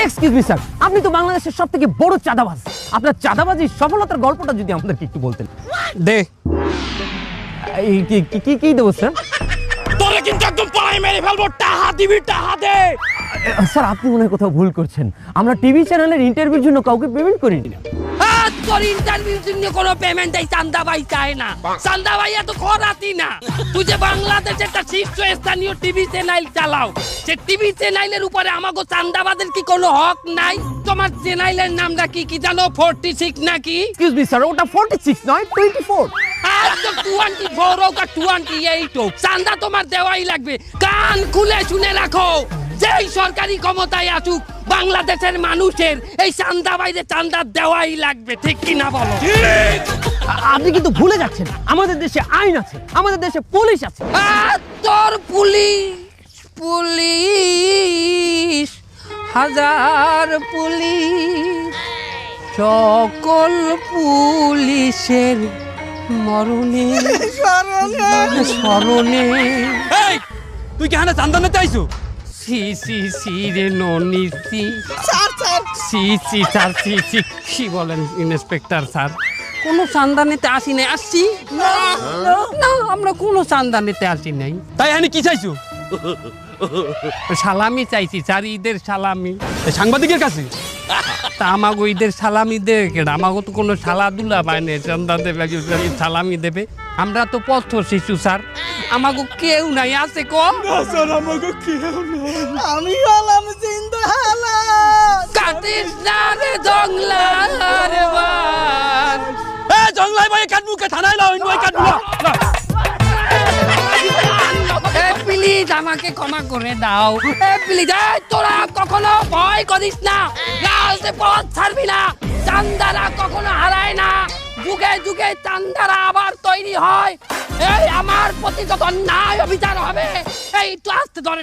Excuse me sir, আপনি তো বাংলাদেশের সবথেকে বড় চাঁদাবাজ। আপনার চাঁদাবাজির সফলতার গল্পটা যদি আমাদেরকে একটু বলতেন। দে এই কি দেবো স্যার? তোরে কিন্তু একদম পায়ে মেরে ফেলবো। টাহা দিবি, টাহা দে। স্যার আপনি মনে হয় কোথাও ভুল করছেন। আমরা টিভি চ্যানেলের ইন্টারভিউর জন্য কাউকে পেমেন্ট করিনি না। তোর ইন্টারভিউর জন্য কোনো পেমেন্ট এই চান্দাবাই চায় না। চান্দাবাই এত খরাতি না। তুই যে বাংলাদেশে একটা শীর্ষস্থানীয় টিভি চ্যানেল চালাও, সে টিভি চ্যানেলের উপরে আমাগো চান্দাবাদের কি কোনো হক নাই? তোমার চ্যানেলের নামটা কি জানো? 46 নাকি? এক্সকিউজ মি স্যার, ওটা 46 নয় 24। আর তো 24 হোক আর 28 হোক, চান্দা তোমার দেওয়াই লাগবে। কান খুলে শুনে রাখো, যেই সরকারি ক্ষমতায় আসুক, বাংলাদেশের মানুষের এই চান্দা বাইরে চান্দা দেওয়াই লাগবে। ঠিক কি না বলো? আপনি কিন্তু ভুলে যাচ্ছেন, আমাদের দেশে আইন আছে, আমাদের দেশে পুলিশ আছে। তোর পুলিশ হাজার পুলিশ, সকল পুলিশের মরণে স্মরণে। তুই কি হানা চান্দা নিতে আইছো? সি রে ননি সি কি বলেন ইন্সপেক্টর স্যার? কোনো চান্দা নিতে আসি নাই। আসছি না, আমরা কোনো চান্দা নিতে আসি নাই। তাই আমি কি চাইছো? সালামি চাইছি স্যার, ঈদের সালামি। সাংবাদিকের কাছে তা আমাগো ঈদের সালামি দেবে কেডা? আমাগো তো কোনো সালাদুলা পায় না, চান্দা দেবে সালামি দেবে। আমরা তো পথ শিশু স্যার, আমাগো কেউ নাই। আছে কম না স্যার, আমাগো কেউ নাই। আমি হলাম জিন্দা হালাত। কাটিস না রে জংলার বান। এ জংলাই ভাই কাটবুকে থানায় লাও, ইনওয়াই কাটবু। এ প্লিজ আমাকে ক্ষমা করে দাও। এ প্লিজ, তোরা কখনো ভয় করিস না, রাজে পথ ছাড়বি না। চান্দারা কখনো হারায় না, যুগে যুগে চান্দারা আবার তৈরি হয়। এই আমার প্রতি যত ন্যায় অবিচার হবে, এই তো আসতে ধরে